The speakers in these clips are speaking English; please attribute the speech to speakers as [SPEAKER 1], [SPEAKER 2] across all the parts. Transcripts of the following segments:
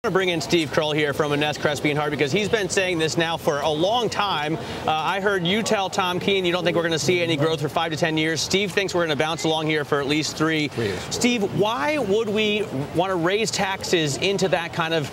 [SPEAKER 1] To bring in Steve Kroll here from Monness Crespi Hardt because he's been saying this now for a long time. I heard you tell Tom Keene you don't think we're going to see any growth for 5 to 10 years. Steve thinks we're going to bounce along here for at least 3 years. Steve, why would we want to raise taxes into that kind of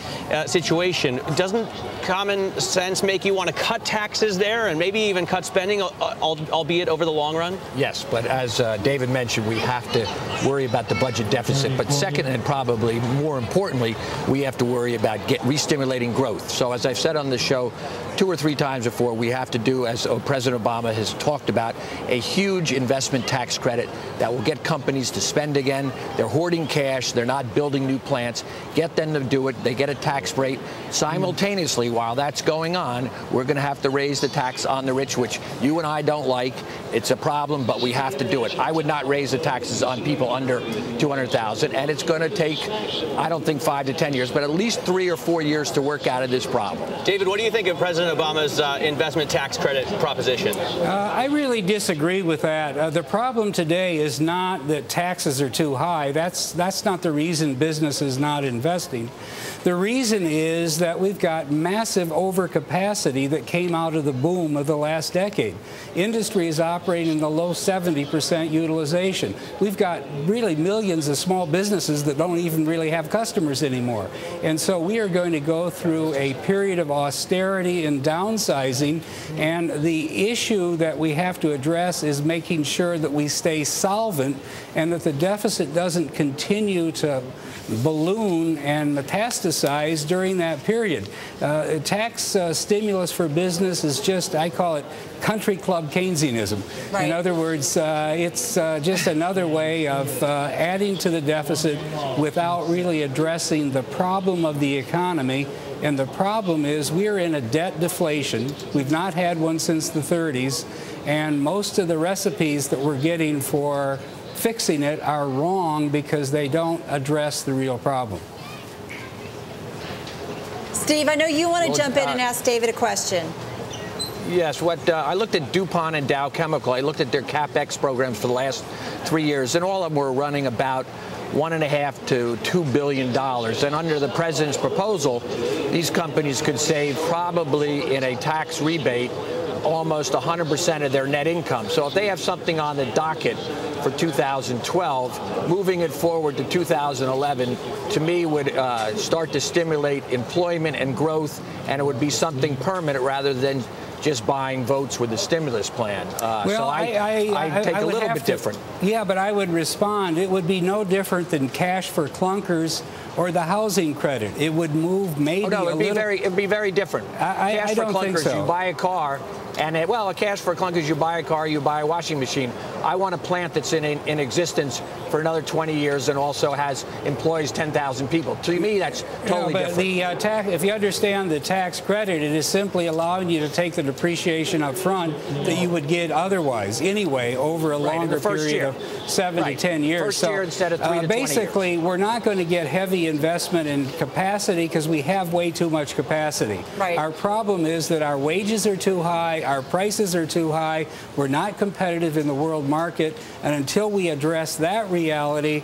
[SPEAKER 1] situation? Doesn't common sense make you want to cut taxes there and maybe even cut spending, albeit over the long run?
[SPEAKER 2] Yes, but as David mentioned, we have to worry about the budget deficit. But second, and probably more importantly, we have to worry about re-stimulating growth. So as I've said on the show 2 or 3 times before, we have to do, as President Obama has talked about, a huge investment tax credit that will get companies to spend again. They're hoarding cash. They're not building new plants. Get them to do it. They get a tax rate. Simultaneously, while that's going on, we're going to have to raise the tax on the rich, which you and I don't like. It's a problem, but we have to do it. I would not raise the taxes on people under $200,000, and it's going to take, I don't think 5 to 10 years, but at least 3 or 4 years to work out of this problem.
[SPEAKER 1] David, what do you think of President Obama's investment tax credit proposition?
[SPEAKER 3] I really disagree with that. The problem today is not that taxes are too high. That's not the reason business is not investing. The reason is that we've got massive overcapacity that came out of the boom of the last decade. Industry is operating in the low 70% utilization. We've got really millions of small businesses that don't even really have customers anymore. And so we are going to go through a period of austerity and downsizing, and the issue that we have to address is making sure that we stay solvent and that the deficit doesn't continue to balloon and metastasize during that period. Tax stimulus for business is just, I call it country club Keynesianism. Right. In other words, it's just another way of adding to the deficit without really addressing the problem of the economy. And the problem is we're in a debt deflation. We've not had one since the 30s. And most of the recipes that we're getting for fixing it are wrong because they don't address the real problem.
[SPEAKER 4] Steve, I know you want to jump in and ask David a question.
[SPEAKER 2] Yes, I looked at DuPont and Dow Chemical. I looked at their CapEx programs for the last 3 years, and all of them were running about $1.5 to $2 billion. And under the president's proposal, these companies could save probably in a tax rebate almost 100% of their net income. So if they have something on the docket for 2012, moving it forward to 2011, to me would start to stimulate employment and growth, and it would be something permanent rather than just buying votes with the stimulus plan.
[SPEAKER 3] Well,
[SPEAKER 2] so I take a little bit different.
[SPEAKER 3] Yeah, but I would respond. It would be no different than cash for clunkers or the housing credit. It would move maybe
[SPEAKER 2] it'd be very different. Cash for clunkers, think so. You buy a car, and a cash for clunkers, you buy a car, you buy a washing machine. I want a plant that's in existence for another 20 years and also employs 10,000 people. To me, that's totally different.
[SPEAKER 3] The if you understand the tax credit, it is simply allowing you to take the depreciation up front that you would get otherwise anyway over a longer period of 7 to 10 years.
[SPEAKER 2] First year instead of 3 to 20
[SPEAKER 3] basically,
[SPEAKER 2] years.
[SPEAKER 3] We're not going to get heavy investment in capacity because we have way too much capacity.
[SPEAKER 4] Right.
[SPEAKER 3] Our problem is that our wages are too high, our prices are too high, we're not competitive in the world market, and until we address that reality,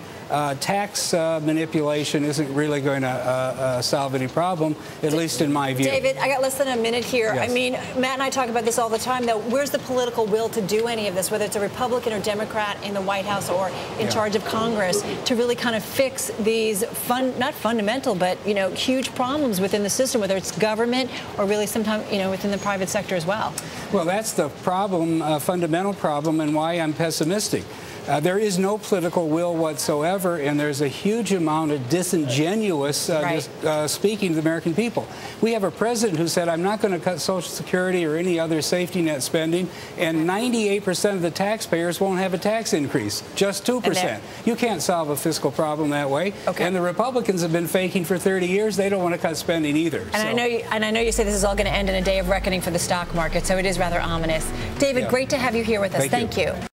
[SPEAKER 3] tax manipulation isn't really going to solve any problem, at least in my view.
[SPEAKER 4] David, I got less than a minute here.
[SPEAKER 3] Yes.
[SPEAKER 4] I mean, Matt and I talk about this all the time, though. Where's the political will to do any of this, whether it's a Republican or Democrat in the White House or in charge of Congress, to really kind of fix these, not fundamental, but, huge problems within the system, whether it's government or really sometimes, within the private sector as well?
[SPEAKER 3] Well, that's the problem, fundamental problem, and why I'm pessimistic. There is no political will whatsoever, and there's a huge amount of disingenuous speaking to the American people. We have a president who said, I'm not going to cut Social Security or any other safety net spending, and 98% of the taxpayers won't have a tax increase, just 2%. You can't solve a fiscal problem that way. Okay. And the Republicans have been faking for 30 years. They don't want to cut spending either.
[SPEAKER 4] And I know you say this is all going to end in a day of reckoning for the stock market, so it is rather ominous. David, great to have you here with us. Thank you.